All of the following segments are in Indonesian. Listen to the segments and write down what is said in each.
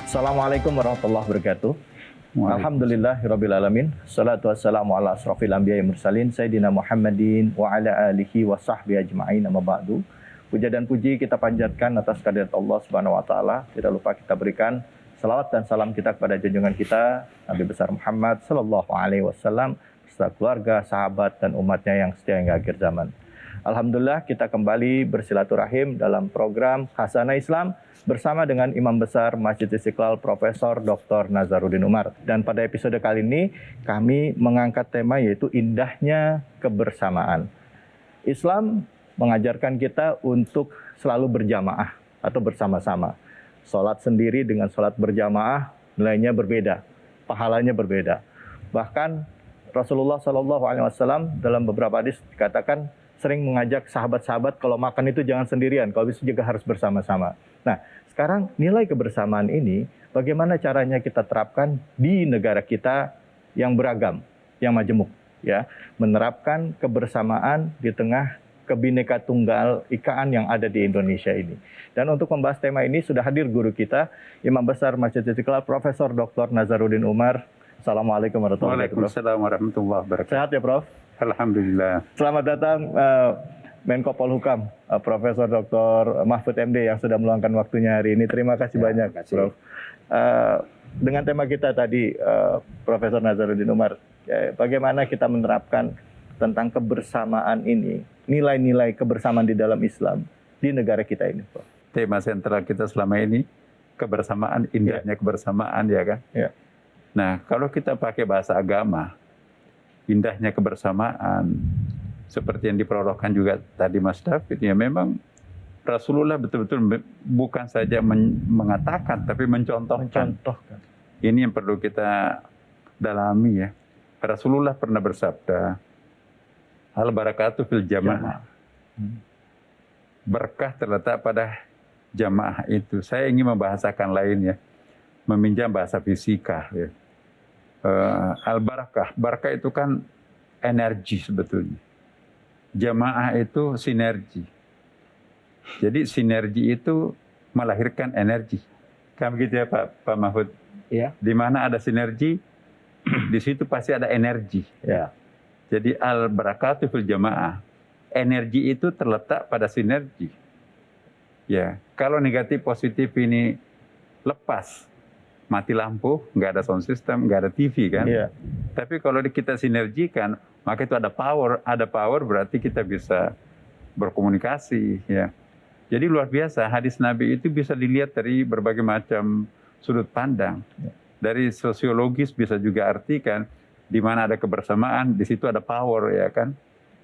Assalamualaikum warahmatullahi wabarakatuh. Alhamdulillahirrabbilalamin. Salatu wassalamu ala asrafil anbiya'i mursalin Sayyidina Muhammadin wa ala alihi wa sahbihi ajma'in amma ba'du. Puja dan puji kita panjatkan atas kehadirat Allah Subhanahu wa taala. Tidak lupa kita berikan salawat dan salam kita kepada junjungan kita Nabi besar Muhammad sallallahu alaihi wasallam beserta keluarga, sahabat dan umatnya yang setia hingga akhir zaman. Alhamdulillah kita kembali bersilaturahim dalam program Khazanah Islam bersama dengan Imam Besar Masjid Istiqlal Profesor Dr. Nazaruddin Umar. Dan pada episode kali ini kami mengangkat tema yaitu indahnya kebersamaan. Islam mengajarkan kita untuk selalu berjamaah atau bersama-sama. Sholat sendiri dengan sholat berjamaah nilainya berbeda, pahalanya berbeda. Bahkan Rasulullah SAW dalam beberapa hadis dikatakan sering mengajak sahabat-sahabat kalau makan itu jangan sendirian, kalau bisa juga harus bersama-sama. Nah, sekarang nilai kebersamaan ini bagaimana caranya kita terapkan di negara kita yang beragam, yang majemuk, ya, menerapkan kebersamaan di tengah Kebhinneka Tunggal Ikaan yang ada di Indonesia ini. Dan untuk membahas tema ini sudah hadir guru kita, Imam Besar Masjid Istiqlal Profesor Dr. Nazaruddin Umar. Assalamualaikum warahmatullahi wabarakatuh. Waalaikumsalam warahmatullahi wabarakatuh. Sehat ya, Prof? Alhamdulillah. Selamat datang Menko Polhukam, Profesor Dr. Mahfud MD yang sudah meluangkan waktunya hari ini. Terima kasih banyak, Prof. Dengan tema kita tadi, Profesor Nazaruddin Umar, bagaimana kita menerapkan tentang kebersamaan ini, nilai-nilai kebersamaan di dalam Islam di negara kita ini, Prof. Tema sentral kita selama ini, kebersamaan, indahnya kebersamaan, ya kan? Ya. Nah, kalau kita pakai bahasa agama, indahnya kebersamaan, seperti yang diprologkan juga tadi Mas David, ya memang Rasulullah betul-betul bukan saja mengatakan, tapi mencontohkan. Ini yang perlu kita dalami ya. Rasulullah pernah bersabda, al-barakatuh fil jamaah. Berkah terletak pada jamaah itu. Saya ingin membahasakan lain ya, meminjam bahasa fisika ya. Al-barakah, barakah itu kan energi sebetulnya. Jamaah itu sinergi. Jadi sinergi itu melahirkan energi. Kan begitu ya Pak Mahfud? Iya. Di mana ada sinergi, di situ pasti ada energi. Ya. Jadi al-barakatuh fil jamaah. Energi itu terletak pada sinergi. Ya, kalau negatif positif ini lepas, mati lampu, nggak ada sound system, nggak ada TV kan. Iya. Tapi kalau kita sinergikan, maka itu ada power. Ada power berarti kita bisa berkomunikasi. Ya. Jadi luar biasa, hadis Nabi itu bisa dilihat dari berbagai macam sudut pandang. Dari sosiologis bisa juga artikan, di mana ada kebersamaan, di situ ada power, ya kan.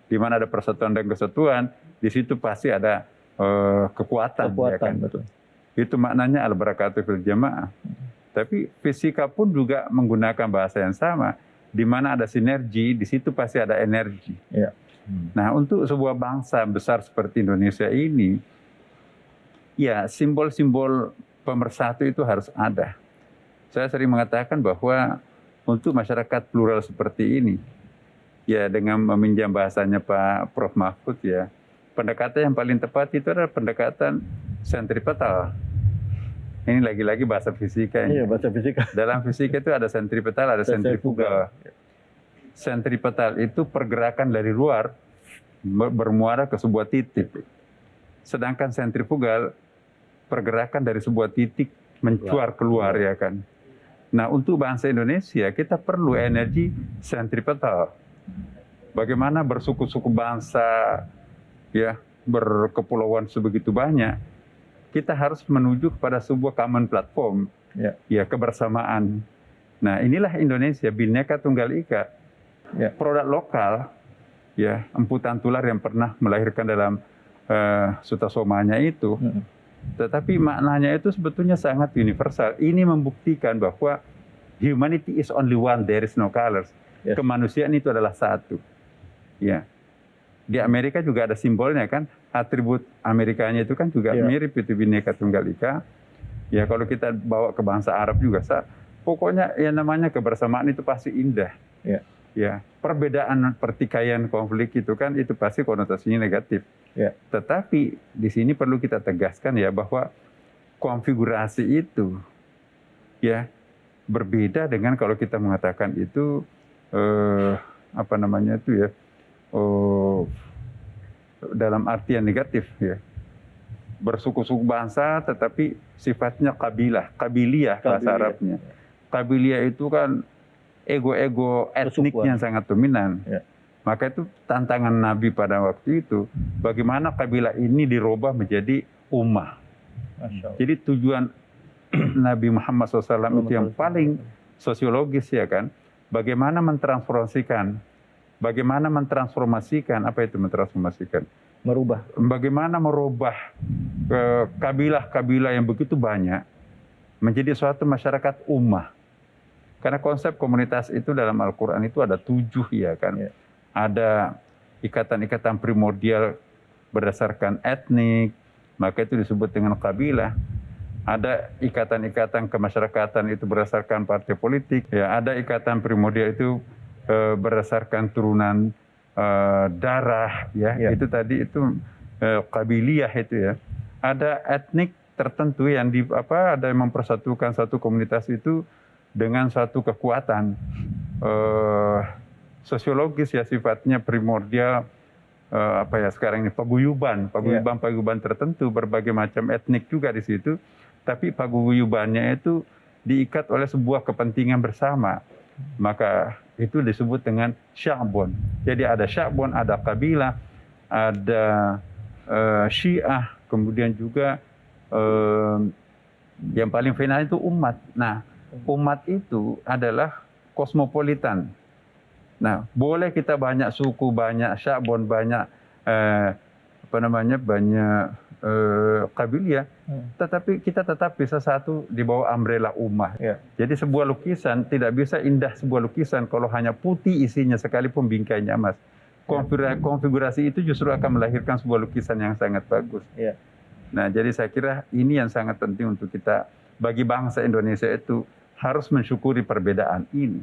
Di mana ada persatuan dan kesatuan, di situ pasti ada kekuatan, ya kan. Betul. Itu maknanya al-barakatuh fil jamaah. Tapi fisika pun juga menggunakan bahasa yang sama. Di mana ada sinergi, di situ pasti ada energi. Ya. Nah, untuk sebuah bangsa besar seperti Indonesia ini, ya simbol-simbol pemersatu itu harus ada. Saya sering mengatakan bahwa untuk masyarakat plural seperti ini, ya dengan meminjam bahasanya Pak Prof. Mahfud ya, pendekatan yang paling tepat itu adalah pendekatan sentripetal. Ini lagi-lagi bahasa fisika. Iya, bahasa fisika. Dalam fisika itu ada sentripetal, ada sentrifugal. Sentripetal itu pergerakan dari luar bermuara ke sebuah titik. Sedangkan sentrifugal pergerakan dari sebuah titik mencuar keluar, ya kan. Nah, untuk bangsa Indonesia kita perlu energi sentripetal. Bagaimana bersuku-suku bangsa ya, berkepulauan sebegitu banyak, kita harus menuju kepada sebuah common platform, ya kebersamaan. Nah, inilah Indonesia, Bhinneka Tunggal Ika, ya, produk lokal, ya emputan tular yang pernah melahirkan dalam Sutasomanya itu. Tetapi maknanya itu sebetulnya sangat universal. Ini membuktikan bahwa humanity is only one, there is no colors. Yes. Kemanusiaan itu adalah satu. Ya. Di Amerika juga ada simbolnya kan, atribut Amerikanya itu kan juga mirip itu Bhinneka Tunggal Ika. Ya kalau kita bawa ke bangsa Arab juga, pokoknya yang namanya kebersamaan itu pasti indah. Ya, perbedaan pertikaian konflik itu kan itu pasti konotasinya negatif. Tetapi di sini perlu kita tegaskan ya bahwa konfigurasi itu ya berbeda dengan kalau kita mengatakan itu apa namanya itu ya dalam artian negatif ya. Bersuku-suku bangsa tetapi sifatnya kabiliyah bahasa Arabnya. Kabiliyah itu kan ego-ego etnik yang sangat dominan. Ya. Maka itu tantangan Nabi pada waktu itu, bagaimana kabilah ini dirubah menjadi ummah. Jadi tujuan Nabi Muhammad SAW itu yang paling sosiologis ya kan, bagaimana mentransformasikan apa itu mentransformasikan? Bagaimana merubah kabilah-kabilah yang begitu banyak menjadi suatu masyarakat ummah. Karena konsep komunitas itu dalam Al-Quran itu ada 7 ya kan. Ya. Ada ikatan-ikatan primordial berdasarkan etnik, maka itu disebut dengan kabilah. Ada ikatan-ikatan kemasyarakatan itu berdasarkan partai politik. Ya, ada ikatan primordial itu berdasarkan turunan darah ya. Itu tadi itu kabiliyah itu ya. Ada etnik tertentu yang ada yang mempersatukan satu komunitas itu dengan satu kekuatan sosiologis ya, sifatnya primordial sekarang ini paguyuban tertentu, berbagai macam etnik juga di situ, tapi paguyubannya itu diikat oleh sebuah kepentingan bersama, maka itu disebut dengan sya'bun. Jadi ada sya'bun, ada kabilah, ada syiah, kemudian juga yang paling final itu umat. Nah, umat itu adalah kosmopolitan. Nah, boleh kita banyak suku, banyak sya'bun, banyak banyak kabiliyah, tetapi kita tetap bisa satu di bawah umbrella ummah. Ya. Jadi sebuah lukisan tidak bisa indah sebuah lukisan kalau hanya putih isinya sekalipun bingkainya emas. Konfigurasi itu justru akan melahirkan sebuah lukisan yang sangat bagus. Ya. Nah, jadi saya kira ini yang sangat penting untuk kita, bagi bangsa Indonesia itu harus mensyukuri perbedaan ini.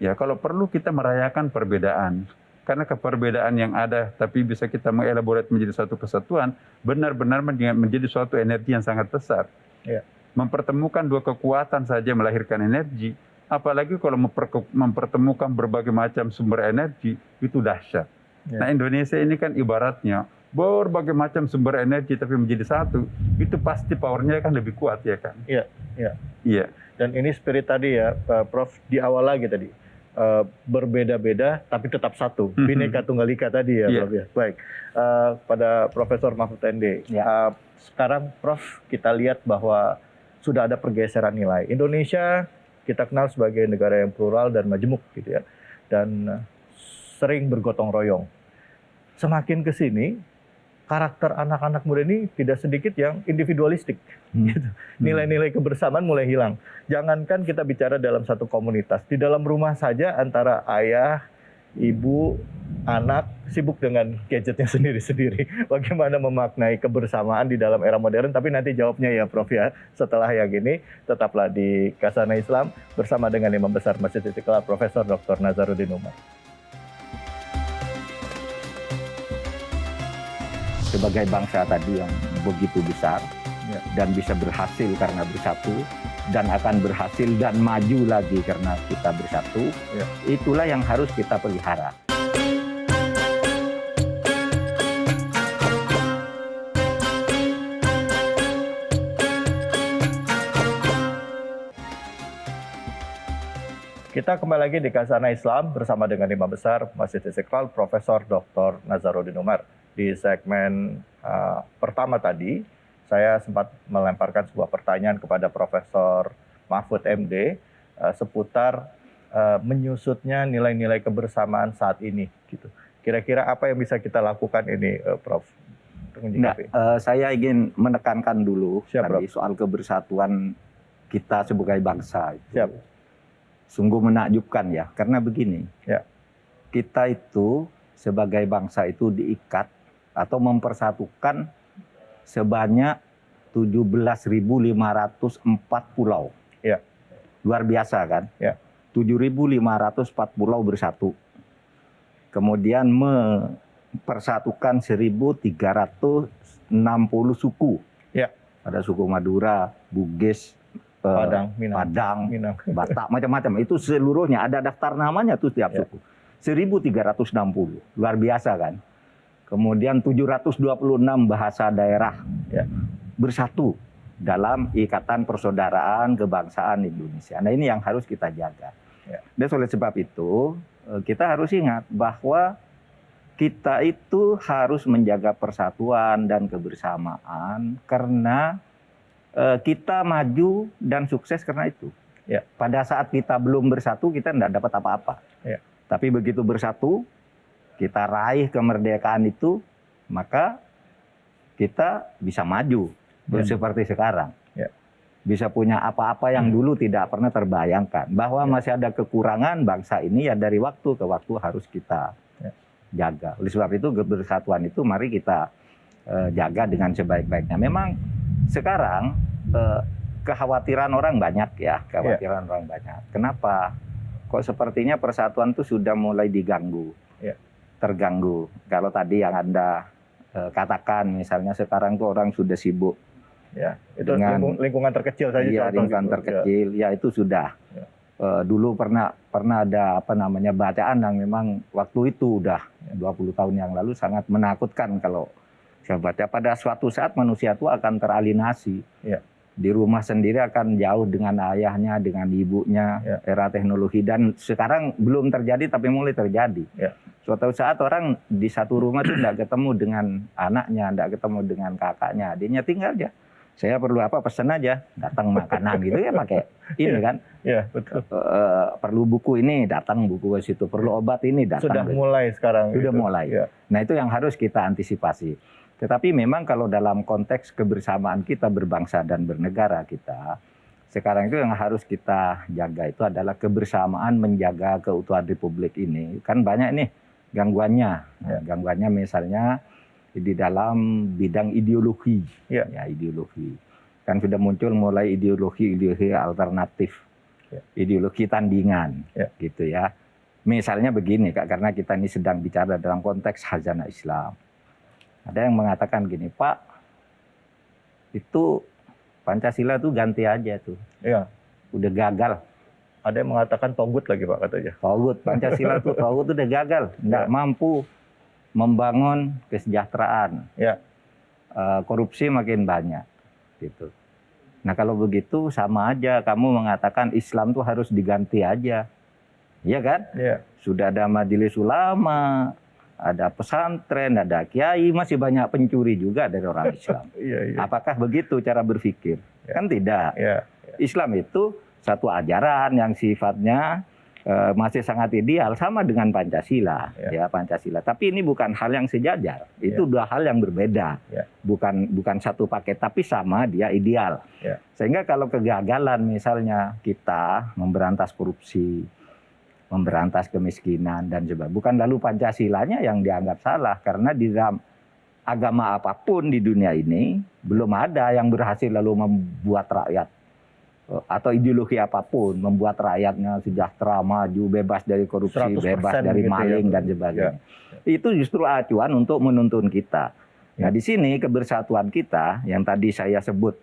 Ya, kalau perlu kita merayakan perbedaan. Karena keperbedaan yang ada, tapi bisa kita mengelaborate menjadi satu kesatuan, benar-benar menjadi suatu energi yang sangat besar. Ya. Mempertemukan dua kekuatan saja melahirkan energi, apalagi kalau mempertemukan berbagai macam sumber energi, itu dahsyat. Ya. Nah, Indonesia ini kan ibaratnya berbagai macam sumber energi tapi menjadi satu, itu pasti powernya kan lebih kuat ya kan? Iya, iya. Iya. Dan ini spirit tadi ya, Prof, di awal lagi tadi. Berbeda-beda tapi tetap satu, Bhinneka Tunggal Ika tadi ya, Prof ya. Baik, pada Profesor Mahfud MD. Sekarang Prof, kita lihat bahwa sudah ada pergeseran nilai. Indonesia kita kenal sebagai negara yang plural dan majemuk gitu ya, dan sering bergotong royong. Semakin ke sini, karakter anak-anak muda ini tidak sedikit yang individualistik. Gitu. Nilai-nilai kebersamaan mulai hilang. Jangankan kita bicara dalam satu komunitas, di dalam rumah saja antara ayah, ibu, anak sibuk dengan gadgetnya sendiri-sendiri. Bagaimana memaknai kebersamaan di dalam era modern? Tapi nanti jawabnya ya Prof ya setelah yang ini. Tetaplah di Khazanah Islam bersama dengan Imam Besar Masjid Istiqlal Profesor Dr. Nazaruddin Umar. Sebagai bangsa tadi yang begitu besar dan bisa berhasil karena bersatu dan akan berhasil dan maju lagi karena kita bersatu, itulah yang harus kita pelihara. Kita kembali lagi di Khazanah Islam bersama dengan Imam Besar Masjid Istiqlal Profesor Dr. Nazaruddin Umar. Di segmen pertama tadi, saya sempat melemparkan sebuah pertanyaan kepada Profesor Mahfud MD seputar menyusutnya nilai-nilai kebersamaan saat ini. Gitu. Kira-kira apa yang bisa kita lakukan ini, Prof? Saya ingin menekankan dulu tadi Prof. soal kebersatuan kita sebagai bangsa. Itu. Siap. Sungguh menakjubkan ya, karena begini, kita itu sebagai bangsa itu diikat atau mempersatukan sebanyak 17.504 pulau. Ya. Luar biasa kan? Ya. 7.504 pulau bersatu. Kemudian mempersatukan 1.360 suku. Ya. Ada suku Madura, Bugis, Padang, Minang. Batak, macam-macam. Itu seluruhnya ada daftar namanya tuh tiap suku. 1360, luar biasa kan. Kemudian 726 bahasa daerah bersatu dalam ikatan persaudaraan kebangsaan Indonesia. Nah ini yang harus kita jaga. Dan oleh sebab itu kita harus ingat bahwa kita itu harus menjaga persatuan dan kebersamaan karena kita maju dan sukses karena itu. Pada saat kita belum bersatu kita tidak dapat apa-apa. Tapi begitu bersatu, kita raih kemerdekaan itu, maka kita bisa maju seperti sekarang. Bisa punya apa-apa yang dulu tidak pernah terbayangkan. Bahwa masih ada kekurangan bangsa ini ya dari waktu ke waktu harus kita jaga. Oleh sebab itu kebersatuan itu mari kita jaga dengan sebaik-baiknya. Memang sekarang kekhawatiran orang banyak ya, kekhawatiran orang banyak. Kenapa? Kok sepertinya persatuan itu sudah mulai diganggu, terganggu. Kalau tadi yang Anda katakan misalnya sekarang tuh orang sudah sibuk. Itu dengan lingkungan terkecil saja. Iya, lingkungan terkecil. Ya itu sudah. Dulu pernah ada bacaan yang memang waktu itu udah 20 tahun yang lalu sangat menakutkan kalau saya baca. Pada suatu saat manusia itu akan teralienasi. Di rumah sendiri akan jauh dengan ayahnya, dengan ibunya, era teknologi. Dan sekarang belum terjadi tapi mulai terjadi. Suatu saat orang di satu rumah itu tidak ketemu dengan anaknya, tidak ketemu dengan kakaknya, adiknya, tinggal aja. Saya perlu apa, pesan aja, datang makanan gitu ya pakai ini kan. Betul. Perlu buku ini, datang buku ke situ. Perlu obat ini, datang. Sudah mulai sekarang. Sudah mulai. Nah itu yang harus kita antisipasi. Tetapi memang kalau dalam konteks kebersamaan kita berbangsa dan bernegara kita, sekarang itu yang harus kita jaga itu adalah kebersamaan menjaga keutuhan Republik ini. Kan banyak nih gangguannya. Gangguannya misalnya di dalam bidang ideologi, ideologi. Kan sudah muncul mulai ideologi alternatif, ideologi tandingan, gitu ya. Misalnya begini, Kak, karena kita ini sedang bicara dalam konteks khazanah Islam. Ada yang mengatakan gini, Pak, itu Pancasila tuh ganti aja tuh. Udah gagal. Ada yang mengatakan togut lagi, Pak, katanya. Togut, Pancasila tuh togut udah gagal, nggak mampu membangun kesejahteraan, korupsi makin banyak, gitu. Nah kalau begitu sama aja kamu mengatakan Islam tuh harus diganti aja, iya kan? Sudah ada majelis ulama, ada pesantren, ada kiai, masih banyak pencuri juga dari orang Islam. Apakah begitu cara berpikir? Kan tidak. Islam itu satu ajaran yang sifatnya masih sangat ideal sama dengan Pancasila, Pancasila. Tapi ini bukan hal yang sejajar. Itu dua hal yang berbeda. Bukan satu paket, tapi sama dia ideal. Sehingga kalau kegagalan misalnya kita memberantas korupsi, memberantas kemiskinan dan sebagainya, bukan lalu Pancasilanya yang dianggap salah karena di dalam agama apapun di dunia ini belum ada yang berhasil lalu membuat rakyat atau ideologi apapun membuat rakyatnya sejahtera, maju, bebas dari korupsi, bebas dari maling dan sebagainya. Itu justru acuan untuk menuntun kita. Nah di sini kebersatuan kita yang tadi saya sebut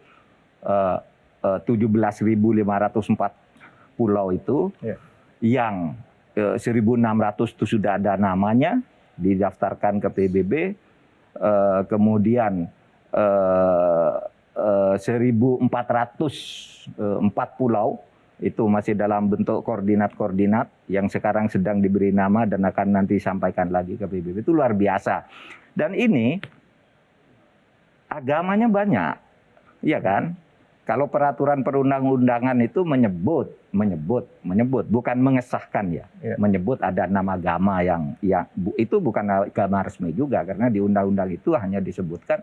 17.504 pulau itu, yang 1.600 itu sudah ada namanya didaftarkan ke PBB, kemudian 1.404 pulau itu masih dalam bentuk koordinat-koordinat yang sekarang sedang diberi nama dan akan nanti sampaikan lagi ke PBB. Itu luar biasa. Dan ini agamanya banyak, iya kan? Kalau peraturan perundang-undangan itu menyebut, bukan mengesahkan ya, menyebut ada nama agama yang itu bukan agama resmi juga karena di undang-undang itu hanya disebutkan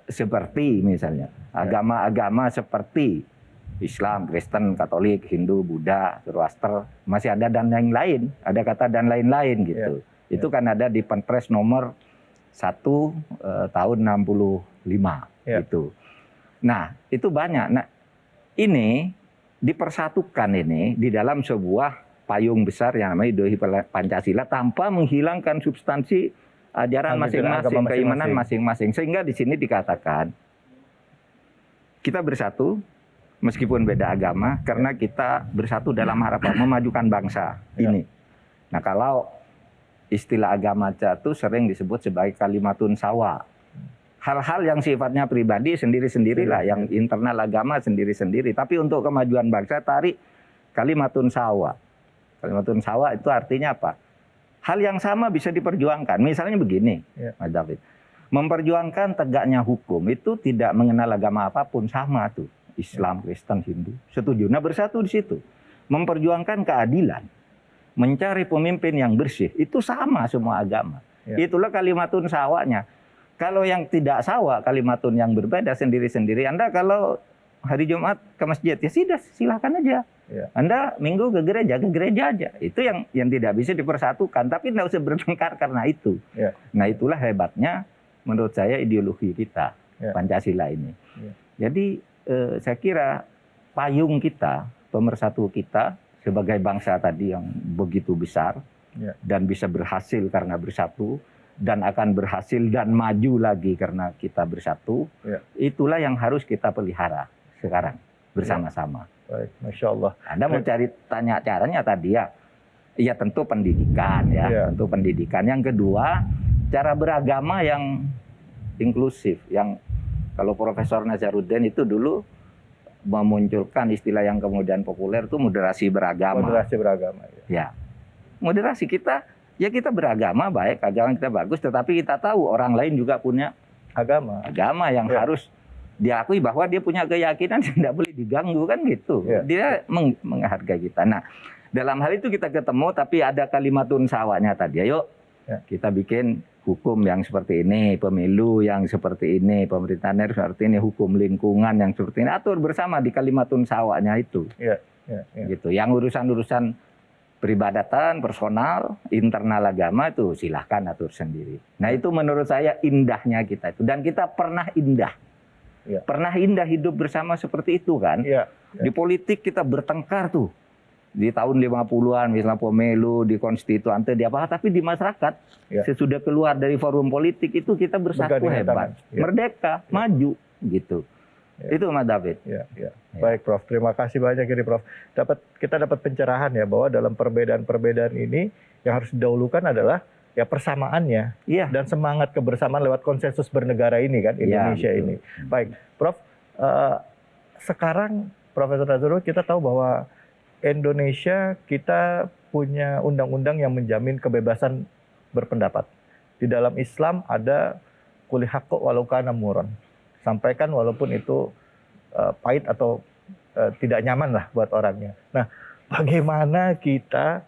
seperti misalnya agama-agama seperti Islam, Kristen, Katolik, Hindu, Buddha, Zoroaster, masih ada dan lain-lain, ada kata dan lain-lain gitu. Itu kan ada di Perpres nomor 1 tahun 65 gitu. Nah, itu banyak. Nah, ini dipersatukan ini di dalam sebuah payung besar yang namanya ideologi Pancasila tanpa menghilangkan substansi ajaran masing-masing, keimanan masing-masing. Sehingga di sini dikatakan kita bersatu, meskipun beda agama, karena kita bersatu dalam harapan memajukan bangsa ini. Nah, kalau istilah agama itu sering disebut sebagai kalimatun sawa. Hal-hal yang sifatnya pribadi sendiri-sendirilah, yang internal agama sendiri-sendiri. Tapi untuk kemajuan bangsa tarik kalimatun sawa. Kalimatun sawa itu artinya apa? Hal yang sama bisa diperjuangkan. Misalnya begini, Mas David. Memperjuangkan tegaknya hukum itu tidak mengenal agama apapun, sama tuh. Islam, Kristen, Hindu, setuju. Nah, bersatu di situ. Memperjuangkan keadilan, mencari pemimpin yang bersih, itu sama semua agama. Itulah kalimatun sawanya. Kalau yang tidak sawa, kalimatun yang berbeda sendiri-sendiri. Anda kalau hari Jumat ke masjid, ya sudah, silakan aja. Anda Minggu ke gereja aja. Itu yang tidak bisa dipersatukan. Tapi tidak usah bertengkar karena itu. Nah, itulah hebatnya menurut saya ideologi kita, Pancasila ini. Jadi saya kira payung kita, pemersatu kita sebagai bangsa tadi yang begitu besar dan bisa berhasil karena bersatu, dan akan berhasil dan maju lagi karena kita bersatu, itulah yang harus kita pelihara sekarang bersama-sama. Baik, Masya Allah. Anda mau cari tanya caranya tadi ya, ya tentu pendidikan tentu pendidikan. Yang kedua, cara beragama yang inklusif, yang kalau Profesor Nazaruddin itu dulu memunculkan istilah yang kemudian populer itu moderasi beragama. Moderasi beragama. Ya, moderasi kita. Ya kita beragama baik, agama kita bagus, tetapi kita tahu orang lain juga punya agama yang harus diakui bahwa dia punya keyakinan yang tidak boleh diganggu kan gitu. Dia menghargai kita. Nah, dalam hal itu kita ketemu, tapi ada kalimatun sawanya tadi. Ayo kita bikin hukum yang seperti ini, pemilu yang seperti ini, pemerintahan yang seperti ini, hukum lingkungan yang seperti ini, atur bersama di kalimatun sawanya itu. Gitu. Yang urusan-urusan peribadatan, personal, internal agama itu silahkan atur sendiri. Nah, itu menurut saya indahnya kita itu. Dan kita pernah indah. Pernah indah hidup bersama seperti itu kan. Di politik kita bertengkar tuh. Di tahun 50-an misalnya pemilu, di konstituante, di apa, tapi di masyarakat sesudah keluar dari forum politik itu kita bersatu hebat. Merdeka, maju gitu. Itu Mas David. Baik Prof, terima kasih banyak ini Prof. Kita dapat pencerahan ya bahwa dalam perbedaan-perbedaan ini yang harus didahulukan adalah ya persamaannya dan semangat kebersamaan lewat konsensus bernegara ini kan Indonesia ini. Baik Prof, sekarang Profesor Nazarudin kita tahu bahwa Indonesia kita punya undang-undang yang menjamin kebebasan berpendapat. Di dalam Islam ada qul haqqu walau kana murran. Sampaikan walaupun itu pahit atau tidak nyaman lah buat orangnya. Nah, bagaimana kita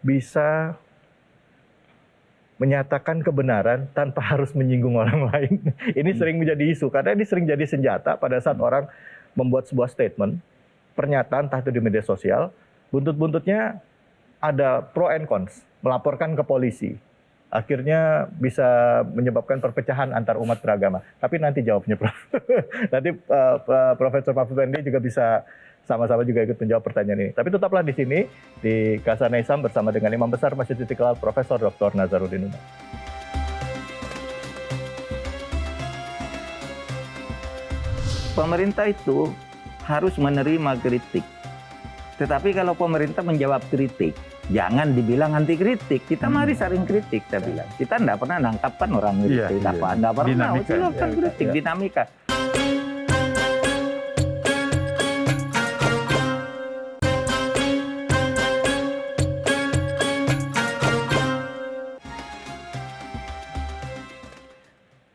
bisa menyatakan kebenaran tanpa harus menyinggung orang lain? Ini sering menjadi isu, karena ini sering jadi senjata pada saat orang membuat sebuah statement, pernyataan entah itu di media sosial, buntut-buntutnya ada pro and cons, melaporkan ke polisi. Akhirnya bisa menyebabkan perpecahan antar umat beragama. Tapi nanti jawabnya Prof. Nanti Profesor Mahfud MD juga bisa sama-sama juga ikut menjawab pertanyaan ini. Tapi tetaplah di sini di Kasana Islam bersama dengan Imam Besar Masjid Istiqlal Profesor Dr. Nazaruddin Umar. Pemerintah itu harus menerima kritik. Tetapi kalau pemerintah menjawab kritik, jangan dibilang anti kritik. Kita mari saling kritik, saya bilang. Kita tidak pernah nangkapkan orang kritik. Tidak pernah. Silakan kritik, dinamika.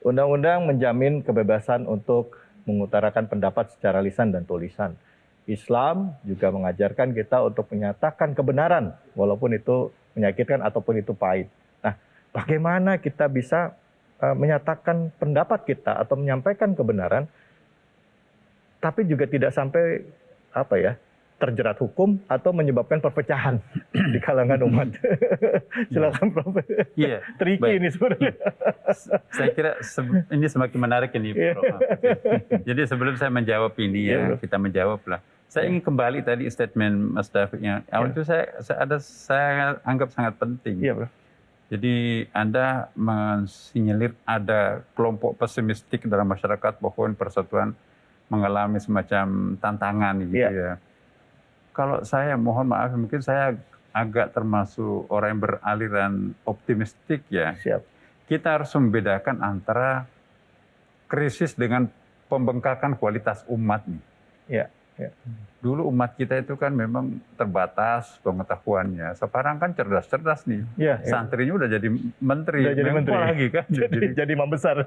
Undang-undang menjamin kebebasan untuk mengutarakan pendapat secara lisan dan tulisan. Islam juga mengajarkan kita untuk menyatakan kebenaran, walaupun itu menyakitkan ataupun itu pahit. Nah, bagaimana kita bisa menyatakan pendapat kita atau menyampaikan kebenaran, tapi juga tidak sampai terjerat hukum atau menyebabkan perpecahan di kalangan umat. Silakan Prof. Tricky ini sebenarnya. Saya kira ini semakin menarik ini, Prof. Jadi sebelum saya menjawab ini kita menjawab lah. Saya ingin kembali tadi statement Mas David yang awal itu saya anggap sangat penting. Bro. Jadi Anda mensinyalir ada kelompok pesimistik dalam masyarakat bahwa persatuan mengalami semacam tantangan gitu ya. Kalau saya mohon maaf, mungkin saya agak termasuk orang yang beraliran optimistik ya. Siap. Kita harus membedakan antara krisis dengan pembengkakan kualitas umat nih. Ya. Dulu umat kita itu kan memang terbatas pengetahuannya. Sekarang kan cerdas-cerdas nih. Ya. Santrinya udah jadi menteri, Udah jadi menteri lagi kan. Jadi imam besar.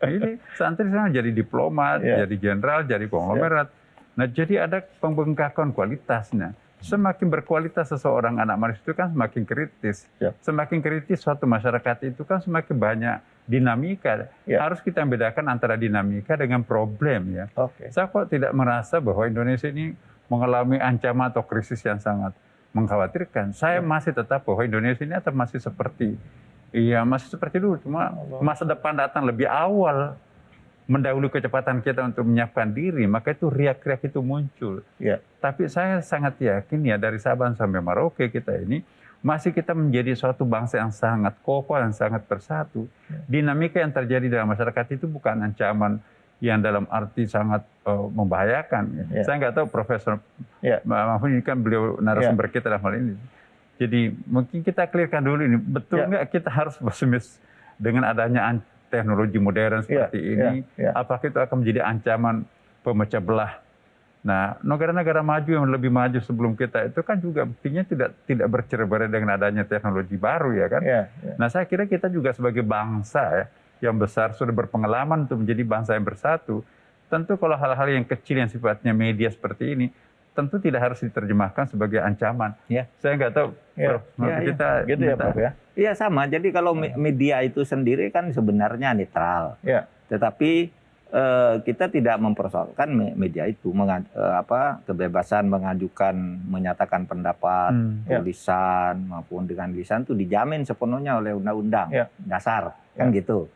Ini santri sekarang jadi diplomat, jadi jenderal, jadi konglomerat. Nah, jadi ada pembengkakan kualitasnya. Semakin berkualitas seseorang anak manusia itu kan semakin kritis. Semakin kritis suatu masyarakat itu kan semakin banyak dinamika. Harus kita bedakan antara dinamika dengan problem ya. Saya kok tidak merasa bahwa Indonesia ini mengalami ancaman atau krisis yang sangat mengkhawatirkan. Saya masih tetap bahwa Indonesia ini masih seperti dulu. Cuma masa depan datang lebih awal, mendahului kecepatan kita untuk menyiapkan diri, maka itu riak-riak itu muncul. Tapi saya sangat yakin ya dari Sabang sampai Merauke kita ini masih kita menjadi suatu bangsa yang sangat kokoh, yang sangat bersatu. Dinamika yang terjadi dalam masyarakat itu bukan ancaman yang dalam arti sangat membahayakan. Saya nggak tahu Profesor Mahfud ini kan beliau narasumber kita dalam hal ini. Jadi mungkin kita clearkan dulu ini, betul nggak kita harus pesimis dengan adanya teknologi modern seperti ini, apakah itu akan menjadi ancaman pemecah belah? Nah, negara-negara maju yang lebih maju sebelum kita itu kan juga buktinya tidak bercerai-berai dengan adanya teknologi baru ya kan? Nah, saya kira kita juga sebagai bangsa ya, yang besar sudah berpengalaman untuk menjadi bangsa yang bersatu. Tentu kalau hal-hal yang kecil yang sifatnya media seperti ini, tentu tidak harus diterjemahkan sebagai ancaman. Saya nggak tahu, Prof. Kita gitu ya, Prof ya. Iya sama. Jadi kalau media itu sendiri kan sebenarnya netral. Tetapi kita tidak mempersoalkan media itu kebebasan menyatakan pendapat, tulisan maupun dengan lisan itu dijamin sepenuhnya oleh undang-undang dasar kan gitu.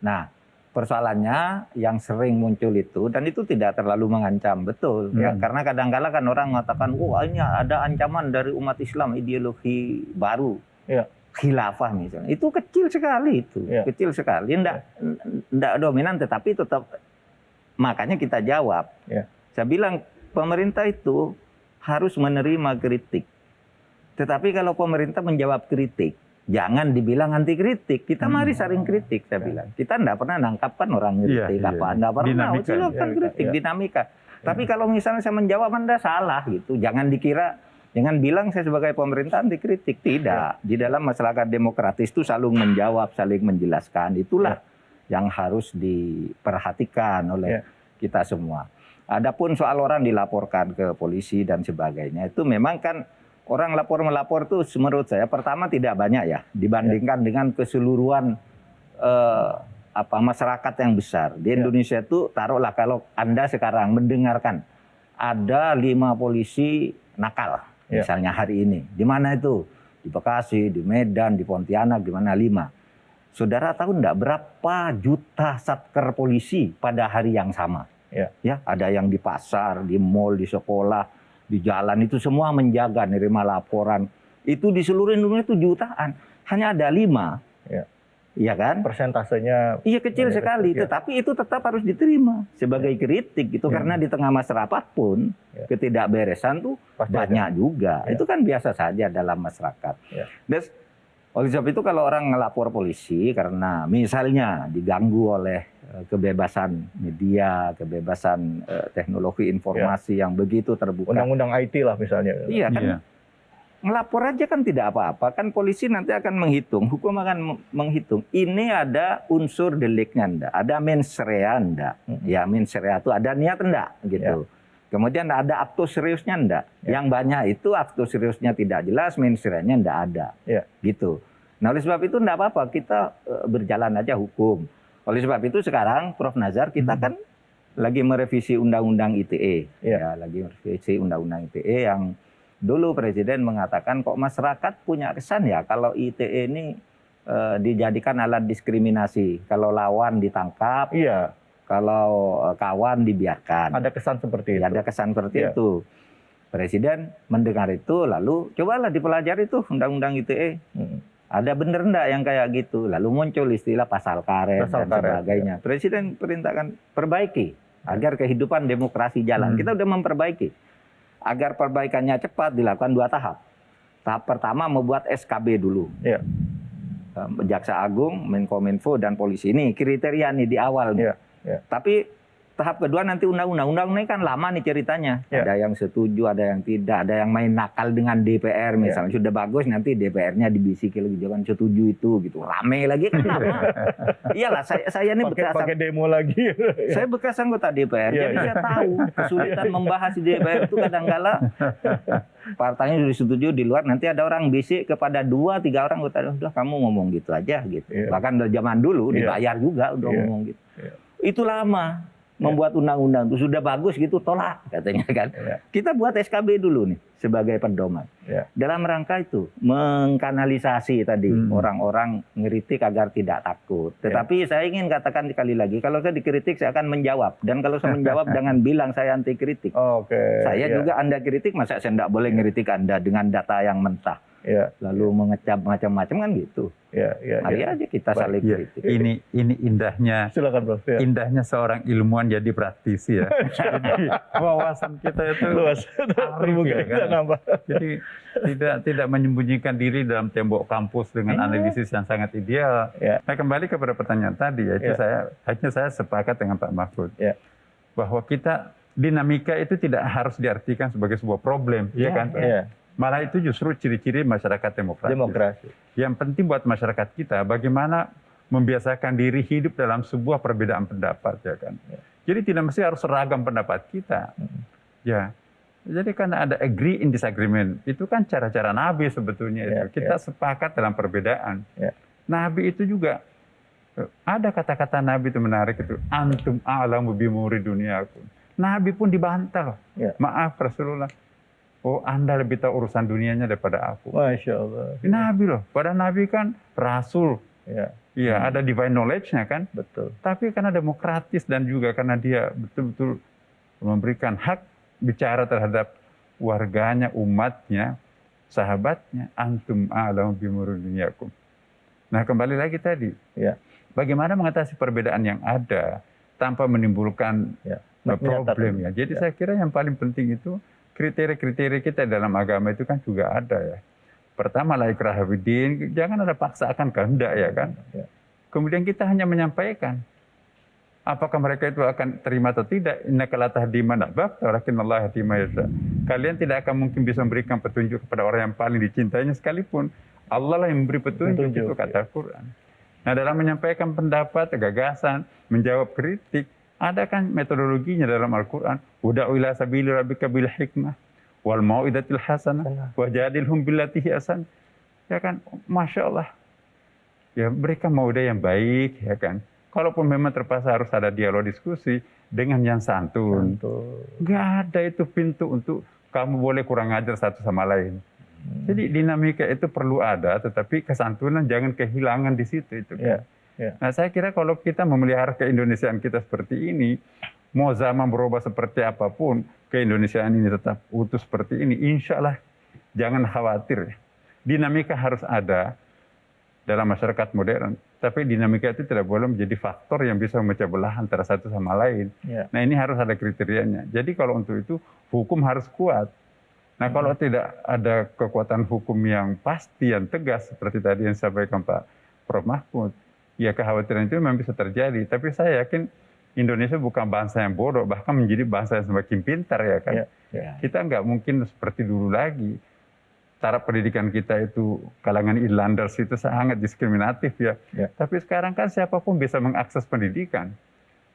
Nah, persoalannya yang sering muncul itu, dan itu tidak terlalu mengancam, betul. Karena kadang-kala kan orang mengatakan, wah ini ada ancaman dari umat Islam, ideologi baru, khilafah misalnya. Itu kecil sekali itu, kecil sekali. Tidak dominan, tetapi tetap, makanya kita jawab. Saya bilang, pemerintah itu harus menerima kritik. Tetapi kalau pemerintah menjawab kritik, jangan dibilang anti kritik. Kita mari saling kritik, saya bilang. Kita tidak pernah nangkapkan orang kritik apa. Tidak pernah. Silakan kritik, dinamika. Tapi kalau misalnya saya menjawab, Anda salah gitu. Jangan bilang saya sebagai pemerintah anti kritik. Tidak. Di dalam masyarakat demokratis itu saling menjawab, saling menjelaskan. Itulah yang harus diperhatikan oleh kita semua. Adapun soal orang dilaporkan ke polisi dan sebagainya, itu memang kan orang melapor tuh menurut saya pertama tidak banyak ya dibandingkan dengan keseluruhan masyarakat yang besar. Di Indonesia itu taruhlah kalau Anda sekarang mendengarkan ada 5 polisi nakal misalnya hari ini. Di mana itu? Di Bekasi, di Medan, di Pontianak, di mana 5. Saudara tahu enggak berapa juta satker polisi pada hari yang sama? Ada yang di pasar, di mal, di sekolah, di jalan itu semua menjaga, nerima laporan. Itu di seluruh Indonesia itu jutaan. Hanya ada 5. Iya kan? Persentasenya kecil sekali. Tetapi itu tetap harus diterima sebagai kritik gitu. Karena di tengah masyarakat pun ketidakberesan tuh pasti banyak ada juga. Itu kan biasa saja dalam masyarakat. Dan oleh sebab itu kalau orang ngelapor polisi karena misalnya diganggu oleh kebebasan media, kebebasan teknologi informasi yang begitu terbuka. Undang-undang IT lah misalnya. Iya kan. Ngelapor aja kan tidak apa-apa. Kan polisi nanti akan menghitung, hukum akan menghitung. Ini ada unsur deliknya enggak, ada mens rea enggak. Ya mens rea itu ada niat enggak gitu. Kemudian ada akto seriusnya enggak. Yang banyak itu akto seriusnya tidak jelas, mens rea-nya enggak ada. Gitu. Nah oleh sebab itu enggak apa-apa, kita berjalan aja hukum. Oleh sebab itu sekarang Prof. Nazar kita kan lagi merevisi Undang-Undang ITE. Lagi merevisi Undang-Undang ITE yang dulu Presiden mengatakan kok masyarakat punya kesan ya kalau ITE ini dijadikan alat diskriminasi. Kalau lawan ditangkap, kalau kawan dibiarkan. Ada kesan seperti itu. Ada kesan seperti itu. Presiden mendengar itu lalu cobalah dipelajari tuh Undang-Undang ITE. Ada bener enggak yang kayak gitu? Lalu muncul istilah pasal karet dan sebagainya. Presiden perintahkan perbaiki. agar kehidupan demokrasi jalan. Kita udah memperbaiki. Agar perbaikannya cepat dilakukan 2 tahap. Tahap pertama membuat SKB dulu. Ya. Jaksa Agung, Menkominfo dan polisi ini kriteria nih di awal. Ya. Ya. Tapi tahap kedua nanti undang-undang ini kan lama nih ceritanya. Ya. Ada yang setuju, ada yang tidak, ada yang main nakal dengan DPR misalnya. Sudah bagus nanti DPR-nya dibisiki lagi jangan setuju itu gitu. Rame lagi kan lama. Iyalah saya ini Pakai demo lagi. saya bekas anggota DPR, jadi saya tahu kesulitan membahas di DPR itu kadang-kala partainya sudah setuju di luar, nanti ada orang bisik kepada 2-3 orang, udah kamu ngomong gitu aja gitu. Bahkan dari zaman dulu dibayar juga udah ngomong gitu. Itu lama. Membuat undang-undang itu sudah bagus gitu, tolak katanya kan. Kita buat SKB dulu nih sebagai pedoman. Dalam rangka itu mengkanalisasi tadi orang-orang ngeritik agar tidak takut. Tetapi saya ingin katakan sekali lagi, kalau saya dikritik saya akan menjawab. Dan kalau saya menjawab jangan bilang saya anti kritik. Saya juga Anda kritik, masa saya tidak boleh ngeritik Anda dengan data yang mentah. Lalu mengecap macam-macam kan gitu. Mari aja kita saling kritik. Ini indahnya. Silakan Prof. Indahnya seorang ilmuwan jadi praktisi ya. Jadi wawasan kita itu luas, terbuka ya, kan? Jadi tidak menyembunyikan diri dalam tembok kampus dengan analisis yang sangat ideal. Nah, kembali kepada pertanyaan tadi ya, itu saya sepakat dengan Pak Mahfud bahwa kita dinamika itu tidak harus diartikan sebagai sebuah problem, ya kan? Malah itu justru ciri-ciri masyarakat demokrasi. Yang penting buat masyarakat kita bagaimana membiasakan diri hidup dalam sebuah perbedaan pendapat, ya kan. Jadi tidak mesti harus seragam pendapat kita. Ya. Jadi karena ada agree in disagreement, itu kan cara-cara Nabi sebetulnya itu. Kita sepakat dalam perbedaan. Nabi itu juga ada kata-kata Nabi itu menarik itu, antum a'lamu bimuri dunyakum. Nabi pun dibantah loh. Maaf Rasulullah. Oh, Anda lebih tahu urusan dunianya daripada aku. Masya Allah. Nabi loh. Padahal Nabi kan Rasul. Iya, ada divine knowledge-nya kan. Betul. Tapi karena demokratis dan juga karena dia betul-betul memberikan hak bicara terhadap warganya, umatnya, sahabatnya. Antum a'lamu bimuri dunyakum. Nah, kembali lagi tadi. Bagaimana mengatasi perbedaan yang ada tanpa menimbulkan problem ya. Jadi saya kira yang paling penting itu kriteria-kriteria kita dalam agama itu kan juga ada ya. Pertama la ikraha fiddin, jangan ada paksaan kehendak ya kan. Kemudian kita hanya menyampaikan apakah mereka itu akan terima atau tidak. Innaka la tahdi man ahbabta walakinallaha yahdi man yasha. Kalian tidak akan mungkin bisa memberikan petunjuk kepada orang yang paling dicintainya sekalipun Allah lah yang memberi petunjuk. Itu kata Quran. Nah, dalam menyampaikan pendapat, gagasan, menjawab kritik, ada kan metodologinya dalam Al-Quran. Uda'u ila sabili rabbika bil hikmah wal mau'idatil hasanah wajadilhum billati hi ahsan. Ya kan, Masya Allah. Ya, berikan mau'idah yang baik, ya kan. Kalaupun memang terpaksa harus ada dialog diskusi dengan yang santun. Nggak ada itu pintu untuk kamu boleh kurang ajar satu sama lain. Jadi dinamika itu perlu ada, tetapi kesantunan jangan kehilangan di situ itu kan. Nah, saya kira kalau kita memelihara keindonesiaan kita seperti ini, mau zaman berubah seperti apapun, keindonesiaan ini tetap utuh seperti ini, insya Allah jangan khawatir. Dinamika harus ada dalam masyarakat modern, tapi dinamika itu tidak boleh menjadi faktor yang bisa memecah belah antara satu sama lain. Nah, ini harus ada kriterianya. Jadi kalau untuk itu, hukum harus kuat. Nah, kalau tidak ada kekuatan hukum yang pasti, yang tegas, seperti tadi yang disampaikan Pak Prof. Mahfud, ya kekhawatiran itu memang bisa terjadi. Tapi saya yakin Indonesia bukan bangsa yang bodoh, bahkan menjadi bangsa yang semakin pintar ya kan. Kita nggak mungkin seperti dulu lagi. Taraf pendidikan kita itu kalangan inlanders itu sangat diskriminatif ya. Tapi sekarang kan siapapun bisa mengakses pendidikan.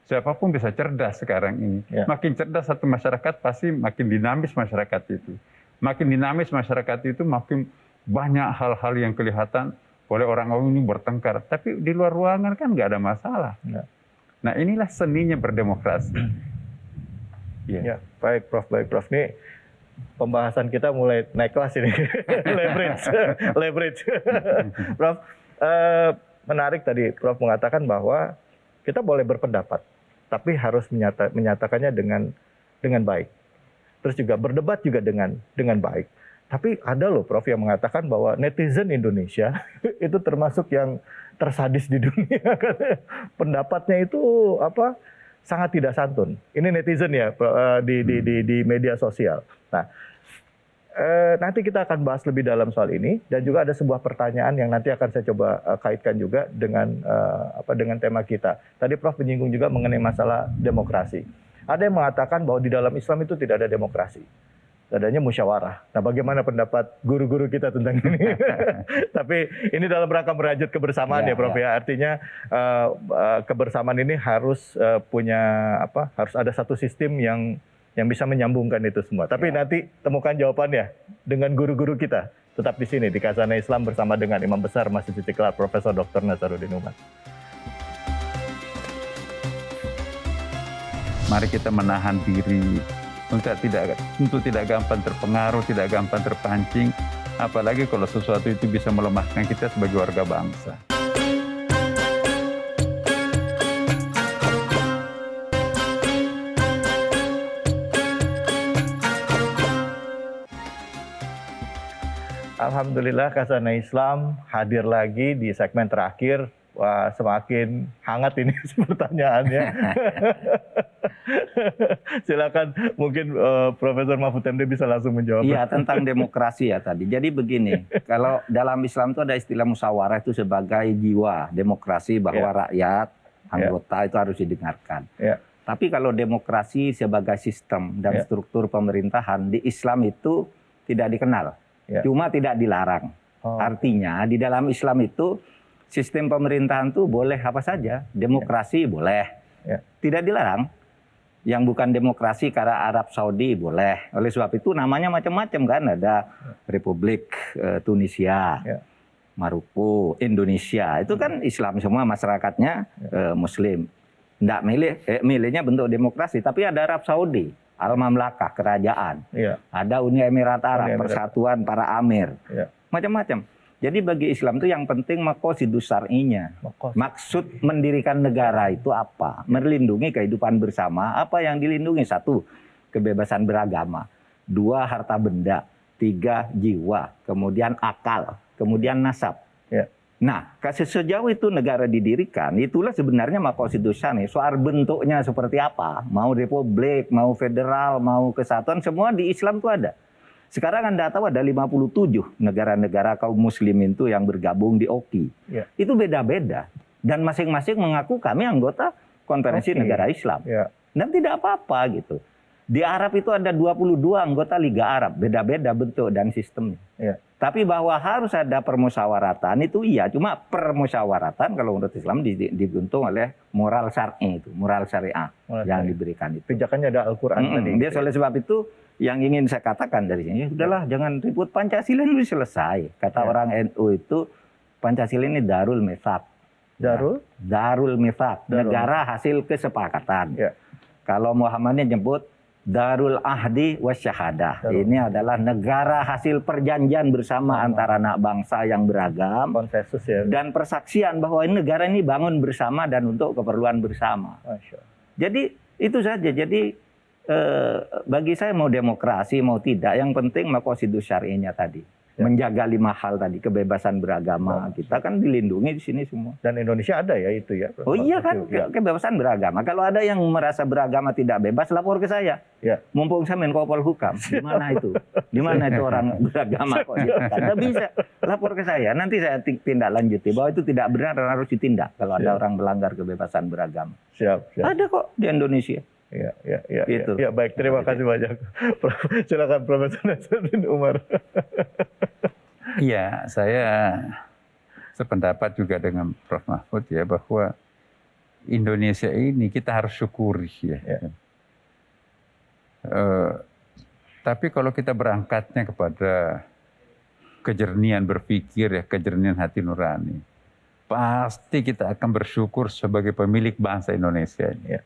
Siapapun bisa cerdas sekarang ini. Makin cerdas satu masyarakat pasti makin dinamis masyarakat itu. Makin dinamis masyarakat itu makin banyak hal-hal yang kelihatan oleh orang-orang ini bertengkar. Tapi di luar ruangan kan nggak ada masalah. Nah, inilah seninya berdemokrasi. Baik Prof. Ini pembahasan kita mulai naik kelas ini. Leverage. Prof, menarik tadi Prof mengatakan bahwa kita boleh berpendapat, tapi harus menyatakannya dengan baik. Terus juga berdebat juga dengan baik. Tapi ada loh Prof yang mengatakan bahwa netizen Indonesia itu termasuk yang tersadis di dunia. Pendapatnya itu sangat tidak santun. Ini netizen ya di media sosial. Nah, nanti kita akan bahas lebih dalam soal ini, dan juga ada sebuah pertanyaan yang nanti akan saya coba kaitkan juga dengan dengan tema kita. Tadi Prof menyinggung juga mengenai masalah demokrasi. Ada yang mengatakan bahwa di dalam Islam itu tidak ada demokrasi, adanya musyawarah. Nah, bagaimana pendapat guru-guru kita tentang ini? Tapi ini dalam rangka merajut kebersamaan ya, Prof ya. Artinya kebersamaan ini harus harus ada satu sistem yang bisa menyambungkan itu semua. Tapi nanti temukan jawabannya dengan guru-guru kita. Tetap di sini di Khazanah Islam bersama dengan Imam Besar Masjid Istiqlal Profesor Dr. Nazaruddin Umar. Mari kita menahan diri untuk tidak gampang terpengaruh, tidak gampang terpancing, apalagi kalau sesuatu itu bisa melemahkan kita sebagai warga bangsa. Alhamdulillah Khazanah Islam hadir lagi di segmen terakhir. Wah, semakin hangat ini pertanyaannya. Silakan, mungkin Profesor Mahfud MD bisa langsung menjawab. Iya, tentang demokrasi ya tadi. Jadi begini, kalau dalam Islam itu ada istilah musyawarah itu sebagai jiwa demokrasi, bahwa rakyat, anggota itu harus didengarkan. Tapi kalau demokrasi sebagai sistem dan struktur pemerintahan di Islam itu tidak dikenal, cuma tidak dilarang. Artinya di dalam Islam itu sistem pemerintahan itu boleh apa saja, demokrasi boleh, tidak dilarang. Yang bukan demokrasi karena Arab Saudi boleh. Oleh sebab itu namanya macam-macam kan, ada Republik Tunisia, Maroko, Indonesia. Itu kan Islam semua, masyarakatnya Muslim. Nggak milihnya bentuk demokrasi, tapi ada Arab Saudi, Al-Mamlakah, kerajaan. Ada Uni Emirat Arab, Persatuan Para Amir. Macam-macam. Jadi bagi Islam itu yang penting maqasidus syar'inya. Maksud mendirikan negara itu apa? Melindungi kehidupan bersama. Apa yang dilindungi? 1, kebebasan beragama. 2, harta benda. 3, jiwa. Kemudian akal. Kemudian nasab. Nah, sejauh itu negara didirikan, itulah sebenarnya maqasidus syar'i. Soal bentuknya seperti apa? Mau republik, mau federal, mau kesatuan, semua di Islam itu ada. Sekarang Anda tahu ada 57 negara-negara kaum muslimin itu yang bergabung di OKI. Itu beda-beda. Dan masing-masing mengaku kami anggota konferensi negara Islam. Dan tidak apa-apa gitu. Di Arab itu ada 22 anggota Liga Arab. Beda-beda bentuk dan sistemnya. Tapi bahwa harus ada permusyawaratan itu iya. Cuma permusyawaratan kalau menurut Islam dibentuk oleh moral syar'i itu. Moral syariah yang diberikan itu. Pijakannya ada Al-Quran tadi. Dia oleh sebab itu yang ingin saya katakan dari sini, udahlah jangan ribut, Pancasila ini selesai. Kata orang NU itu, Pancasila ini darul mifaq. Darul mifaq, negara hasil kesepakatan. Kalau Muhammadiyah nyebut darul ahdi wasyahadah. Ini adalah negara hasil perjanjian bersama antara anak bangsa yang beragam. Konsensus ya. Dan persaksian bahwa negara ini bangun bersama dan untuk keperluan bersama. Jadi itu saja. Jadi bagi saya mau demokrasi mau tidak, yang penting maqasidus syar'inya tadi, menjaga 5 hal tadi, kebebasan beragama kita kan dilindungi di sini semua. Dan Indonesia ada ya itu ya. Oh iya kan, kebebasan beragama. Kalau ada yang merasa beragama tidak bebas, lapor ke saya. Mumpung saya Menko Polhukam, di mana itu? Di mana itu orang beragama kok? Anda bisa lapor ke saya. Nanti saya tindak lanjuti bahwa itu tidak benar dan harus ditindak kalau ada orang melanggar kebebasan beragama. Ada kok di Indonesia. Gitu. Baik, terima kasih banyak. Silakan Profesor Nazaruddin Umar. Iya, saya sependapat juga dengan Prof Mahfud ya, bahwa Indonesia ini kita harus syukuri ya. Tapi kalau kita berangkatnya kepada kejernihan berpikir ya, kejernihan hati nurani, pasti kita akan bersyukur sebagai pemilik bangsa Indonesia ini.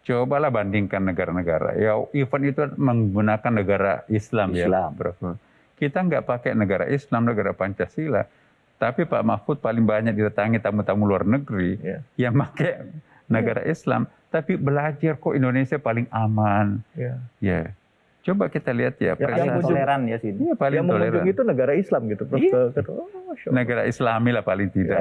Cobalah bandingkan negara-negara. Ya, even itu menggunakan negara Islam. Ya, Prof. Kita nggak pakai negara Islam, negara Pancasila. Tapi Pak Mahfud paling banyak didatangi tamu-tamu luar negeri yang pakai negara Islam. Tapi belajar kok Indonesia paling aman. Coba kita lihat ya, Paling yang toleran ya sini. Iya, paling yang toleran. mengunjungi itu negara Islam gitu. Prof. Iya. Masya Allah. Negara Islami lah paling tidak.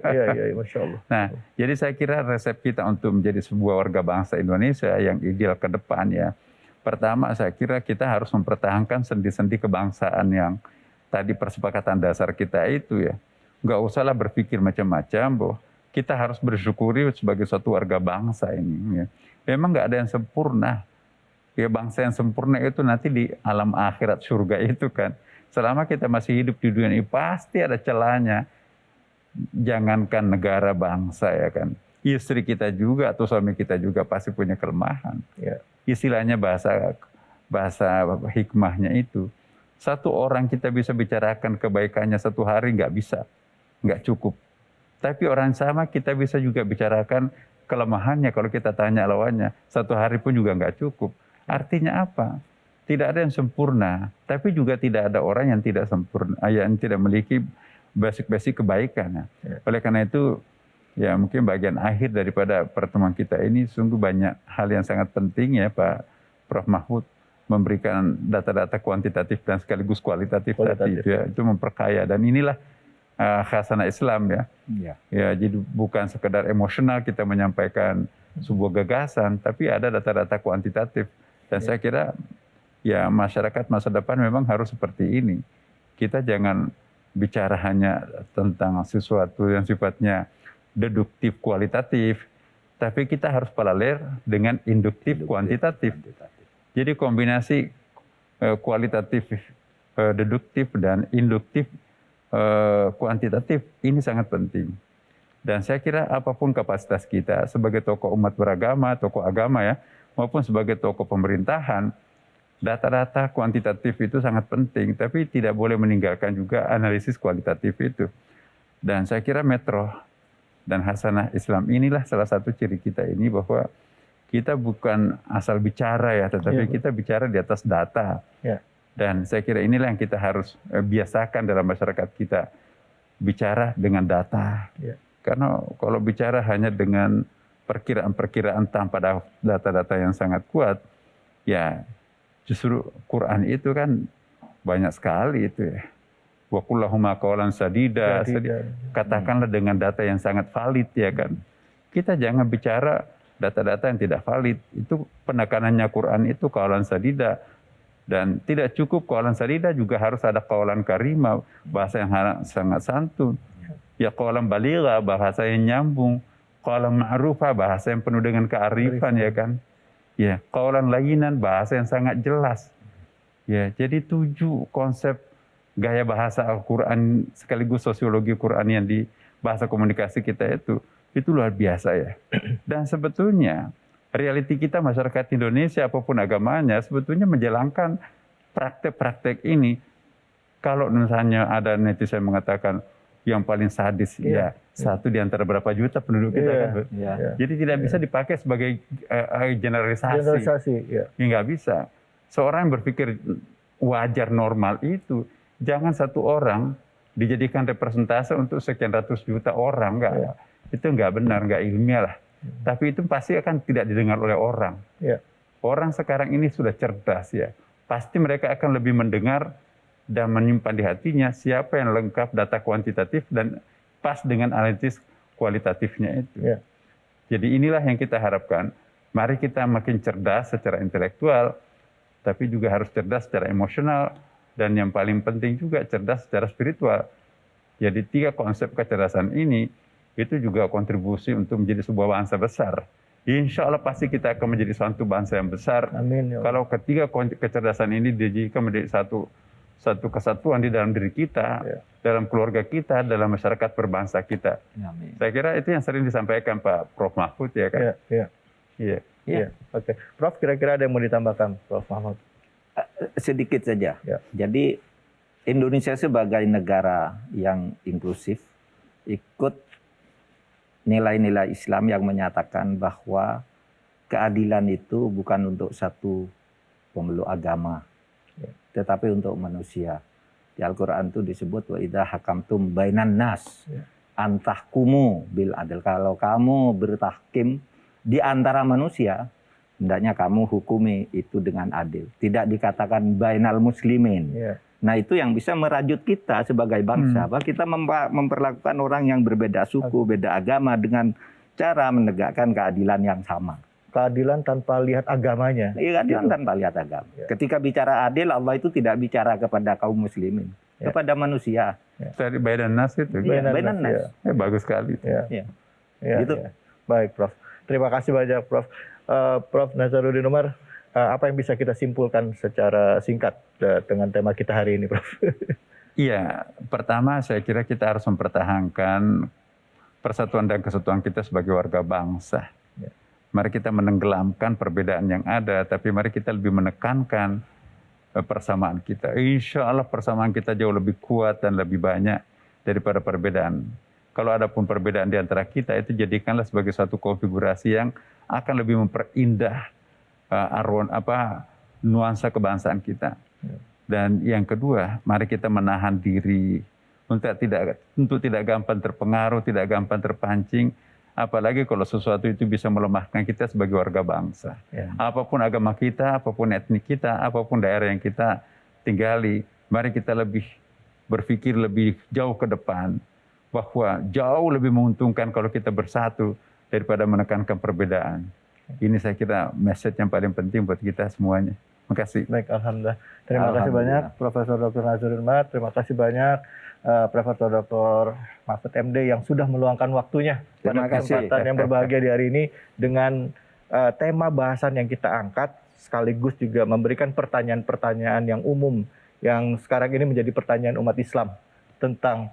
Iya, Masya Allah. Nah, jadi saya kira resep kita untuk menjadi sebuah warga bangsa Indonesia yang ideal ke depan ya. Pertama, saya kira kita harus mempertahankan sendi-sendi kebangsaan yang tadi persepakatan dasar kita itu ya. Nggak usahlah berpikir macam-macam bahwa kita harus bersyukuri sebagai suatu warga bangsa ini ya. Memang nggak ada yang sempurna. Ya, bangsa yang sempurna itu nanti di alam akhirat surga itu kan. Selama kita masih hidup di dunia ini pasti ada celahnya. Jangankan negara bangsa ya kan. Istri kita juga atau suami kita juga pasti punya kelemahan. Ya. Istilahnya bahasa hikmahnya itu. Satu orang kita bisa bicarakan kebaikannya satu hari nggak bisa. Nggak cukup. Tapi orang sama kita bisa juga bicarakan kelemahannya kalau kita tanya lawannya. Satu hari pun juga nggak cukup. Artinya apa? Tidak ada yang sempurna, tapi juga tidak ada orang yang tidak sempurna, yang tidak memiliki basic kebaikan. Ya. Oleh karena itu, ya mungkin bagian akhir daripada pertemuan kita ini sungguh banyak hal yang sangat penting ya Pak Prof. Mahfud, memberikan data-data kuantitatif dan sekaligus kualitatif tadi ya, itu memperkaya, dan inilah khasanah Islam ya. Ya, jadi bukan sekedar emosional kita menyampaikan sebuah gagasan, tapi ada data-data kuantitatif. Dan saya kira ya masyarakat masa depan memang harus seperti ini. Kita jangan bicara hanya tentang sesuatu yang sifatnya deduktif kualitatif, tapi kita harus paralel dengan induktif kuantitatif. Jadi kombinasi kualitatif deduktif dan induktif kuantitatif ini sangat penting. Dan saya kira apapun kapasitas kita sebagai tokoh umat beragama, tokoh agama ya, maupun sebagai tokoh pemerintahan, data-data kuantitatif itu sangat penting, tapi tidak boleh meninggalkan juga analisis kualitatif itu. Dan saya kira metro dan hasanah Islam inilah salah satu ciri kita ini, bahwa kita bukan asal bicara ya, tetapi kita bicara di atas data. Ya. Dan saya kira inilah yang kita harus biasakan dalam masyarakat kita, bicara dengan data. Ya. Karena kalau bicara hanya dengan perkiraan-perkiraan tanpa data-data yang sangat kuat, ya justru Quran itu kan banyak sekali itu ya. Wa qul lahum qawlan sadida. Katakanlah dengan data yang sangat valid ya kan. Kita jangan bicara data-data yang tidak valid. Itu penekanannya Quran itu qawlan sadida. Dan tidak cukup qawlan sadida, juga harus ada qawlan karima, bahasa yang sangat santun. Ya qawlan baligha, bahasa yang nyambung. Qawlan ma'rufah, bahasa yang penuh dengan kearifan ya kan. Ya, qawlan layinan, bahasa yang sangat jelas. Ya, jadi 7 konsep gaya bahasa Al-Quran sekaligus sosiologi Quran yang di bahasa komunikasi kita itu luar biasa ya. Dan sebetulnya realiti kita masyarakat Indonesia apapun agamanya sebetulnya menjalankan praktek-praktek ini. Kalau misalnya ada netizen mengatakan yang paling sadis, ya satu di antara berapa juta penduduk kita kan. Jadi tidak bisa dipakai sebagai generalisasi. Ya nggak bisa. Seorang yang berpikir wajar normal itu, jangan satu orang dijadikan representase untuk sekian ratus juta orang, enggak. Itu enggak benar, enggak ilmiah lah. Tapi itu pasti akan tidak didengar oleh orang. Orang sekarang ini sudah cerdas ya. Pasti mereka akan lebih mendengar dan menyimpan di hatinya siapa yang lengkap data kuantitatif dan pas dengan analisis kualitatifnya itu. Jadi inilah yang kita harapkan. Mari kita makin cerdas secara intelektual, tapi juga harus cerdas secara emosional, dan yang paling penting juga cerdas secara spiritual. Jadi 3 konsep kecerdasan ini itu juga kontribusi untuk menjadi sebuah bangsa besar. Insya Allah pasti kita akan menjadi suatu bangsa yang besar. Amin, ya. Kalau ketiga kecerdasan ini dijadikan menjadi satu kesatuan di dalam diri kita, dalam keluarga kita, dalam masyarakat berbangsa kita. Amin. Saya kira itu yang sering disampaikan Pak Prof. Mahfud ya kan. Iya. Oke. Prof, kira-kira ada yang mau ditambahkan, Prof. Mahfud? Sedikit saja. Jadi Indonesia sebagai negara yang inklusif ikut nilai-nilai Islam yang menyatakan bahwa keadilan itu bukan untuk satu pemeluk agama, tetapi untuk manusia. Di Al-Quran itu disebut wa idza hakamtum bainan nas antahkumu bil adl. Kalau kamu bertahkim di antara manusia, hendaknya kamu hukumi itu dengan adil. Tidak dikatakan bainal muslimin. Nah itu yang bisa merajut kita sebagai bangsa, bahwa kita memperlakukan orang yang berbeda suku, beda agama dengan cara menegakkan keadilan yang sama. Keadilan tanpa lihat agamanya. Iya, keadilan tanpa lihat agama. Ketika bicara adil, Allah itu tidak bicara kepada kaum muslimin, kepada manusia. Tadi bainan nas itu. Bainan nas. Bagus sekali. Gitu. Baik, Prof. Terima kasih banyak, Prof. Prof. Nazaruddin Umar, apa yang bisa kita simpulkan secara singkat dengan tema kita hari ini, Prof? Iya, pertama saya kira kita harus mempertahankan persatuan dan kesatuan kita sebagai warga bangsa. Mari kita menenggelamkan perbedaan yang ada, tapi mari kita lebih menekankan persamaan kita. Insya Allah persamaan kita jauh lebih kuat dan lebih banyak daripada perbedaan. Kalau ada pun perbedaan di antara kita, itu jadikanlah sebagai suatu konfigurasi yang akan lebih memperindah nuansa kebangsaan kita. Dan yang kedua, mari kita menahan diri untuk tidak gampang terpengaruh, tidak gampang terpancing. Apalagi kalau sesuatu itu bisa melemahkan kita sebagai warga bangsa. Apapun agama kita, apapun etnik kita, apapun daerah yang kita tinggali, mari kita lebih berpikir lebih jauh ke depan, bahwa jauh lebih menguntungkan kalau kita bersatu daripada menekankan perbedaan. Ini saya kira message yang paling penting buat kita semuanya. Terima kasih. Baik, alhamdulillah. Terima kasih banyak Profesor Dr. Nazaruddin Umar. Terima kasih banyak Profesor Dr. Mahfud MD yang sudah meluangkan waktunya pada kesempatan yang berbahagia di hari ini dengan tema bahasan yang kita angkat, sekaligus juga memberikan pertanyaan-pertanyaan yang umum yang sekarang ini menjadi pertanyaan umat Islam tentang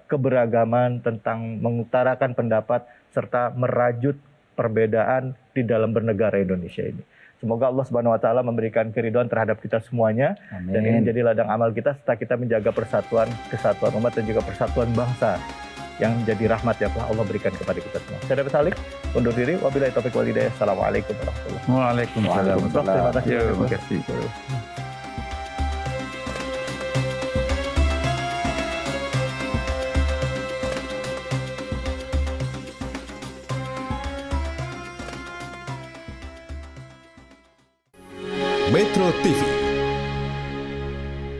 keberagaman, tentang mengutarakan pendapat serta merajut perbedaan di dalam bernegara Indonesia ini. Semoga Allah Subhanahu wa taala memberikan keridhaan terhadap kita semuanya. Amin. Dan ini menjadi ladang amal kita serta kita menjaga kesatuan umat dan juga persatuan bangsa yang menjadi rahmat yang telah Allah berikan kepada kita semua. Saya David Salik, undur diri. Wabillahi taufiq wal hidayah. Assalamualaikum warahmatullahi wabarakatuh. Waalaikumsalam. Terima kasih. Terima kasih. Metro TV